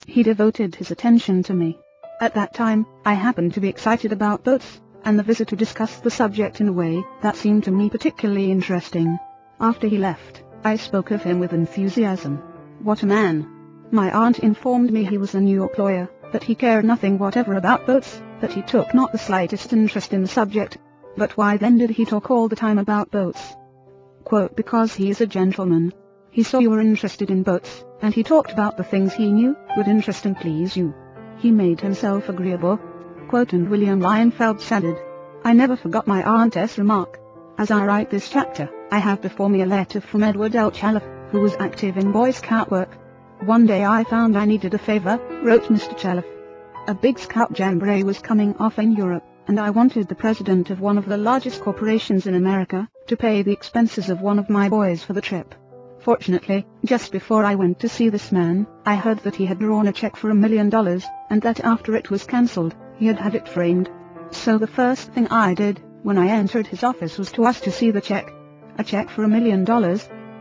He devoted his attention to me. At that time, I happened to be excited about boats, and the visitor discussed the subject in a way that seemed to me particularly interesting. After he left, I spoke of him with enthusiasm. What a man! My aunt informed me he was a New York lawyer, that he cared nothing whatever about boats, that he took not the slightest interest in the subject. But why then did he talk all the time about boats? Quote, because he is a gentleman. He saw you were interested in boats, and he talked about the things he knew would interest and please you. He made himself agreeable. Quote, and William Lyon Phelps added, I never forgot my aunt's remark. As I write this chapter, I have before me a letter from Edward L. Chalif, who was active in Boy Scout work. One day I found I needed a favor, wrote Mr. Chalif. A big Scout jamboree was coming off in Europe, and I wanted the president of one of the largest corporations in America to pay the expenses of one of my boys for the trip. Fortunately, just before I went to see this man, I heard that he had drawn a check for $1 million, and that after it was cancelled, he had had it framed. So the first thing I did, when I entered his office, was to ask to see the check. A check for $1 million?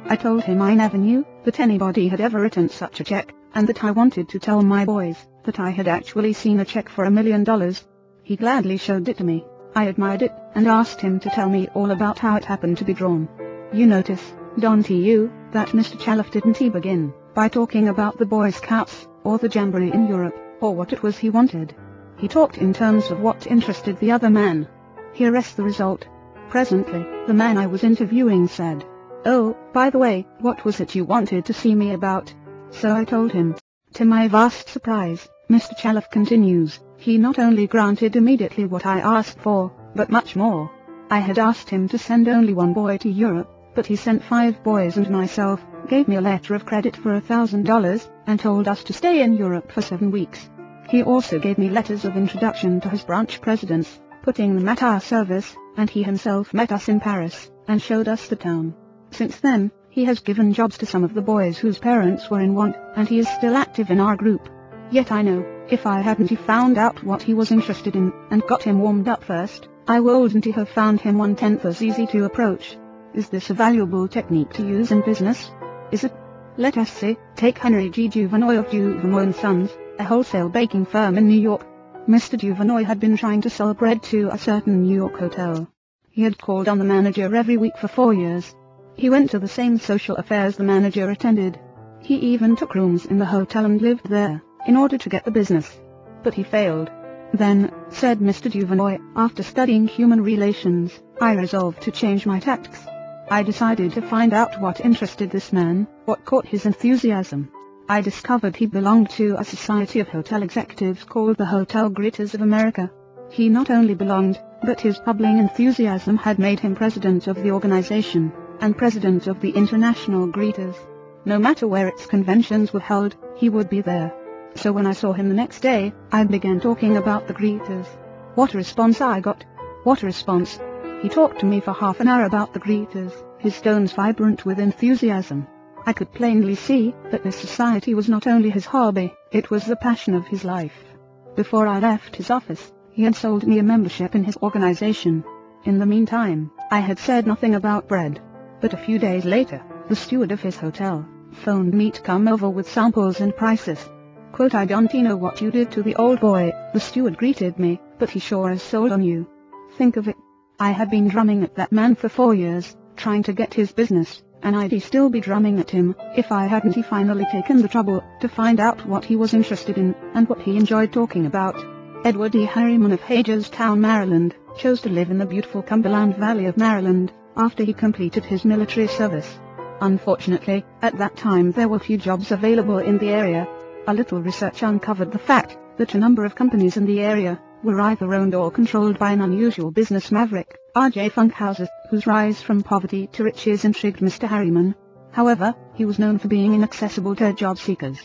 I told him I never knew that anybody had ever written such a check, and that I wanted to tell my boys that I had actually seen a check for $1 million. He gladly showed it to me. I admired it, and asked him to tell me all about how it happened to be drawn. You notice, don't you, that Mr. Chalif didn't begin by talking about the Boy Scouts, or the jamboree in Europe, or what it was he wanted. He talked in terms of what interested the other man. Here rests the result. Presently, the man I was interviewing said, Oh, by the way, what was it you wanted to see me about? So I told him. To my vast surprise, Mr. Chalif continues, he not only granted immediately what I asked for, but much more. I had asked him to send only one boy to Europe, but he sent 5 boys and myself, gave me a letter of credit for $1,000, and told us to stay in Europe for 7 weeks. He also gave me letters of introduction to his branch presidents, putting them at our service, and he himself met us in Paris, and showed us the town. Since then, he has given jobs to some of the boys whose parents were in want, and he is still active in our group. Yet I know, if I hadn't found out what he was interested in, and got him warmed up first, I wouldn't have found him 1/10 as easy to approach. Is this a valuable technique to use in business? Is it? Let us say, take Henry G. Duvernoy of Duvernoy & Sons, a wholesale baking firm in New York. Mr. Duvernoy had been trying to sell bread to a certain New York hotel. He had called on the manager every week for 4 years. He went to the same social affairs the manager attended. He even took rooms in the hotel and lived there, in order to get the business. But he failed. Then, said Mr. Duvernoy, after studying human relations, I resolved to change my tactics. I decided to find out what interested this man, what caught his enthusiasm. I discovered he belonged to a society of hotel executives called the Hotel Greeters of America. He not only belonged, but his bubbling enthusiasm had made him president of the organization, and president of the International Greeters. No matter where its conventions were held, he would be there. So when I saw him the next day, I began talking about the Greeters. What a response I got! What a response! He talked to me for half an hour about the Greeters, his tones vibrant with enthusiasm. I could plainly see that this society was not only his hobby, it was the passion of his life. Before I left his office, he had sold me a membership in his organization. In the meantime, I had said nothing about bread. But a few days later, the steward of his hotel phoned me to come over with samples and prices. Quote, I don't know what you did to the old boy, the steward greeted me, but he sure is sold on you. Think of it. I had been drumming at that man for 4 years, trying to get his business, and I'd still be drumming at him, if I hadn't finally taken the trouble to find out what he was interested in, and what he enjoyed talking about. Edward E. Harriman of Hagerstown, Maryland, chose to live in the beautiful Cumberland Valley of Maryland, after he completed his military service. Unfortunately, at that time there were few jobs available in the area. A little research uncovered the fact that a number of companies in the area were either owned or controlled by an unusual business maverick, R.J. Funkhauser, whose rise from poverty to riches intrigued Mr. Harriman. However, he was known for being inaccessible to job seekers.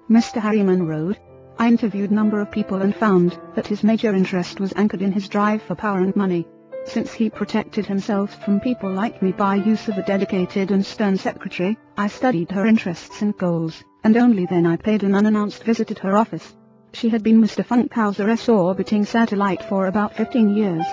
Mr. Harriman wrote, I interviewed a number of people and found that his major interest was anchored in his drive for power and money. Since he protected himself from people like me by use of a dedicated and stern secretary, I studied her interests and goals, and only then I paid an unannounced visit at her office. She had been Mr. Funkhauser's orbiting satellite for about 15 years.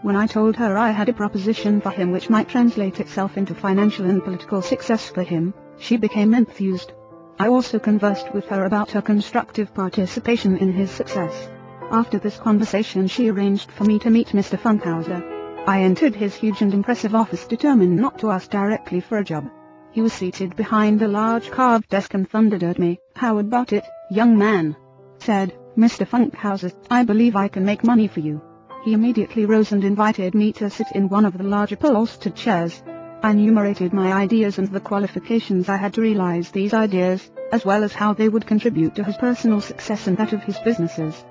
When I told her I had a proposition for him which might translate itself into financial and political success for him, she became enthused. I also conversed with her about her constructive participation in his success. After this conversation she arranged for me to meet Mr. Funkhauser. I entered his huge and impressive office determined not to ask directly for a job. He was seated behind a large carved desk and thundered at me. "How about it, young man?" said Mr. Funkhauser. "I believe I can make money for you." He immediately rose and invited me to sit in one of the large upholstered chairs. I enumerated my ideas and the qualifications I had to realize these ideas, as well as how they would contribute to his personal success and that of his businesses.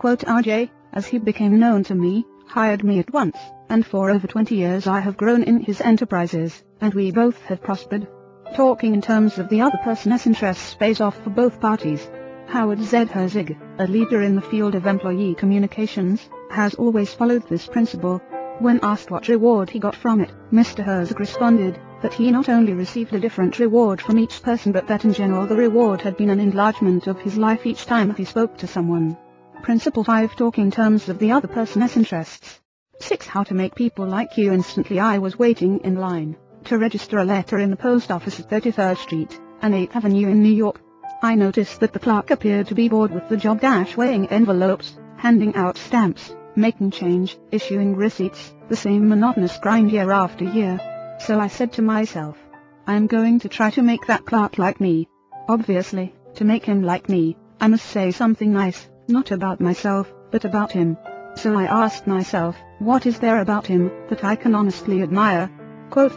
RJ, as he became known to me, hired me at once, and for over 20 years I have grown in his enterprises, and we both have prospered. Talking in terms of the other person's interests pays off for both parties. Howard Z. Herzig, a leader in the field of employee communications, has always followed this principle. When asked what reward he got from it, Mr. Herzig responded that he not only received a different reward from each person but that in general the reward had been an enlargement of his life each time he spoke to someone. Principle 5. Talk in terms of the other person's interests. 6. How to make people like you instantly. I was waiting in line to register a letter in the post office at 33rd Street and 8th Avenue in New York. I noticed that the clerk appeared to be bored with the job, weighing envelopes, handing out stamps, making change, issuing receipts, the same monotonous grind year after year. So I said to myself, I'm going to try to make that clerk like me. Obviously, to make him like me, I must say something nice, not about myself, but about him. So I asked myself, what is there about him that I can honestly admire?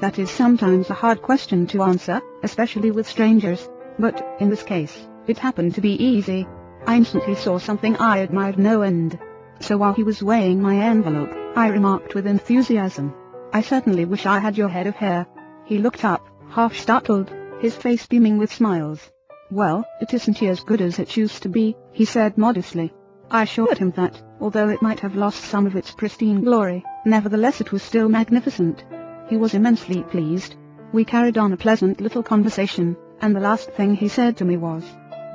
That is sometimes a hard question to answer, especially with strangers. But, in this case, it happened to be easy. I instantly saw something I admired no end. So while he was weighing my envelope, I remarked with enthusiasm, I certainly wish I had your head of hair. He looked up, half startled, his face beaming with smiles. Well, it isn't as good as it used to be, he said modestly. I assured him that, although it might have lost some of its pristine glory, nevertheless it was still magnificent. He was immensely pleased. We carried on a pleasant little conversation, and the last thing he said to me was,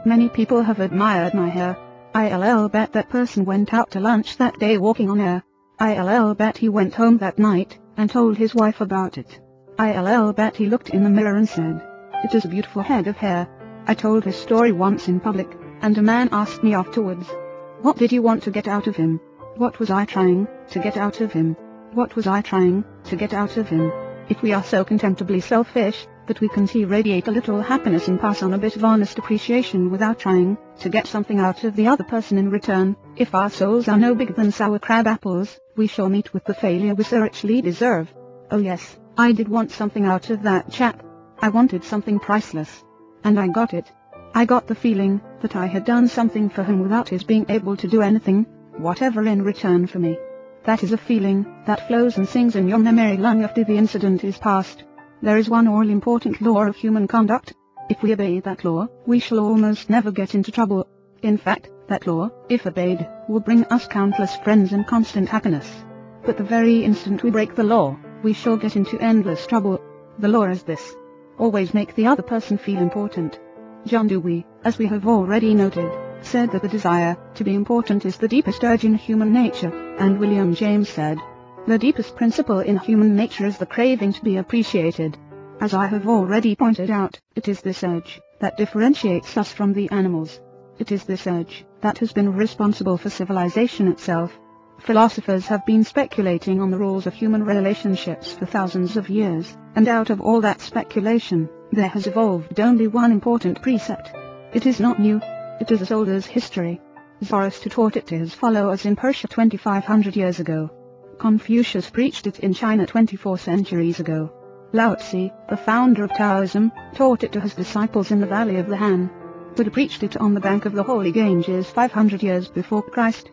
many people have admired my hair. I'll bet that person went out to lunch that day walking on air. I'll bet he went home that night and told his wife about it. I'll bet he looked in the mirror and said, it is a beautiful head of hair. I told his story once in public, and a man asked me afterwards, what did you want to get out of him? What was I trying to get out of him? What was I trying to get out of him? If we are so contemptibly selfish that we can radiate a little happiness and pass on a bit of honest appreciation without trying to get something out of the other person in return, if our souls are no bigger than sour crab apples, we shall meet with the failure we so richly deserve. Oh yes, I did want something out of that chap. I wanted something priceless. And I got it. I got the feeling that I had done something for him without his being able to do anything, whatever in return for me. That is a feeling that flows and sings in your memory long after the incident is past. There is one all-important law of human conduct. If we obey that law, we shall almost never get into trouble. In fact, that law, if obeyed, will bring us countless friends and constant happiness. But the very instant we break the law, we shall get into endless trouble. The law is this: always make the other person feel important. John Dewey, as we have already noted, said that the desire to be important is the deepest urge in human nature, and William James said, the deepest principle in human nature is the craving to be appreciated. As I have already pointed out, it is this urge that differentiates us from the animals. It is this urge that has been responsible for civilization itself. Philosophers have been speculating on the rules of human relationships for thousands of years, and out of all that speculation, there has evolved only one important precept. It is not new. It is as old as history. Zoroaster taught it to his followers in Persia 2500 years ago. Confucius preached it in China 24 centuries ago. Lao Tzu, the founder of Taoism, taught it to his disciples in the valley of the Han. Buddha preached it on the bank of the holy Ganges 500 years before Christ.